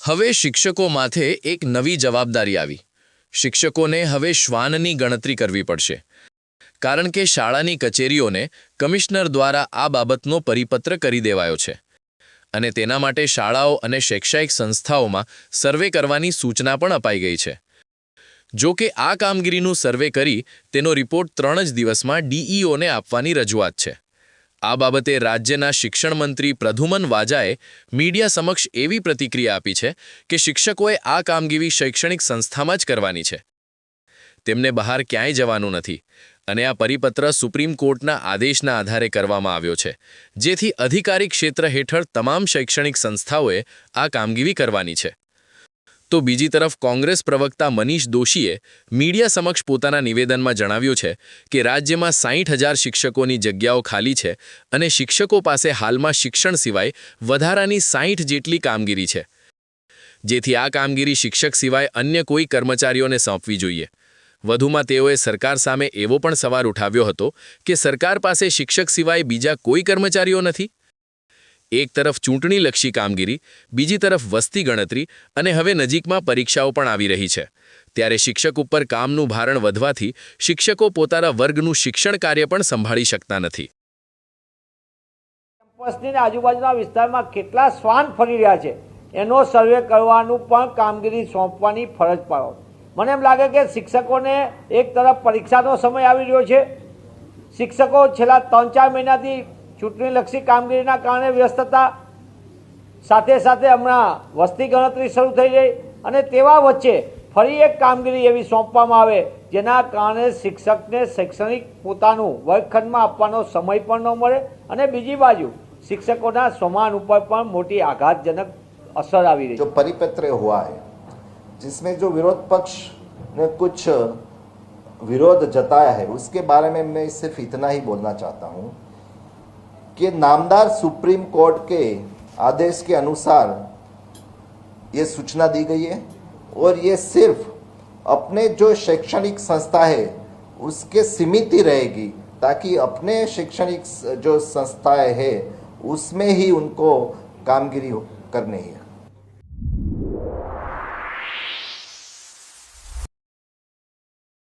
હવે શિક્ષકો માથે એક નવી જવાબદારી આવી। શિક્ષકોને હવે શ્વાનની ગણતરી કરવી પડશે, કારણ કે શાળાની કચેરીઓને કમિશનર દ્વારા આ બાબતનો પરિપત્ર કરી દેવાયો છે અને તેના માટે શાળાઓ અને શૈક્ષણિક સંસ્થાઓમાં સર્વે કરવાની સૂચના પણ અપાઈ ગઈ છે। જો કે આ કામગીરીનું સર્વે કરી તેનો રિપોર્ટ 3 જ દિવસમાં ડીઈઓને આપવાની રજૂઆત છે। આ બાબતે રાજ્યના શિક્ષણ મંત્રી પ્રદ્યુમન વાજાએ મીડિયા સમક્ષ એવી પ્રતિક્રિયા આપી છે કે શિક્ષકોએ આ કામગીરી શૈક્ષણિક સંસ્થામાં જ કરવાની છે, તેમને બહાર ક્યાંય જવાનું નથી અને આ પરિપત્ર સુપ્રીમ કોર્ટના આદેશના આધારે કરવામાં આવ્યો છે, જેથી અધિકારી ક્ષેત્ર હેઠળ તમામ શૈક્ષણિક સંસ્થાઓએ આ કામગીરી કરવાની છે। તો બીજી તરફ કોંગ્રેસ પ્રવક્તા મનીષ દોશીએ મીડિયા સમક્ષ પોતાના નિવેદનમાં જણાવ્યું છે કે રાજ્યમાં 60,000 શિક્ષકોની જગ્યાઓ ખાલી છે અને શિક્ષકો પાસે હાલમાં શિક્ષણ સિવાય વધારાની 60 જેટલી કામગીરી છે, જેથી આ કામગીરી શિક્ષક સિવાય અન્ય કોઈ કર્મચારીઓને સોંપવી જોઈએ। વધુમાં તેઓએ સરકાર સામે એવો પણ સવાલ ઉઠાવ્યો હતો કે સરકાર પાસે શિક્ષક સિવાય બીજા કોઈ કર્મચારીઓ નથી। એક તરફ ચૂંટણીલક્ષી કામગીરી, બીજી તરફ વસ્તી ગણતરી અને હવે નજીકમાં પરીક્ષાઓ પણ આવી રહી છે, ત્યારે શિક્ષક ઉપર કામનું ભારણ વધવાથી શિક્ષકો પોતાના વર્ગનું શિક્ષણ કાર્ય પણ સંભાળી શકતા નથી। કેમ્પસની આજુબાજુના વિસ્તારમાં કેટલા શ્વાન ફરી રહ્યા છે એનો સર્વે કરવાનું પણ કામગીરી સોંપવાની ફરજ પાડો। મને એમ લાગે કે શિક્ષકોને એક તરફ પરીક્ષાનો સમય આવી રહ્યો છે, શિક્ષકો છેલ્લા 3-4 મહિનાથી ચૂંટણીલક્ષી કામગીરીના કારણે વ્યસ્ત હતા, સાથે સાથે હમણાં વસ્તી ગણતરી શરૂ થઈ ગઈ અને તેવા વચ્ચે ફરી એક કામગીરી એવી સોંપવામાં આવે જેના કારણે શિક્ષકને શૈક્ષણિક પોતાનું વર્ગખંડમાં આપવાનો સમય પણ ન મળે અને બીજી બાજુ શિક્ષકોના સ્વમાન ઉપર પણ મોટી આઘાતજનક असर आ रही। जो परिपत्र हुआ है जिसमें जो विरोध पक्ष ने कुछ विरोध जताया है उसके बारे में मैं सिर्फ इतना ही बोलना चाहता हूँ कि नामदार सुप्रीम कोर्ट के आदेश के अनुसार ये सूचना दी गई है और ये सिर्फ अपने जो शैक्षणिक संस्था है उसके सीमित ही रहेगी, ताकि अपने शैक्षणिक जो संस्थाएं है उसमें ही उनको कामगिरी करनी है।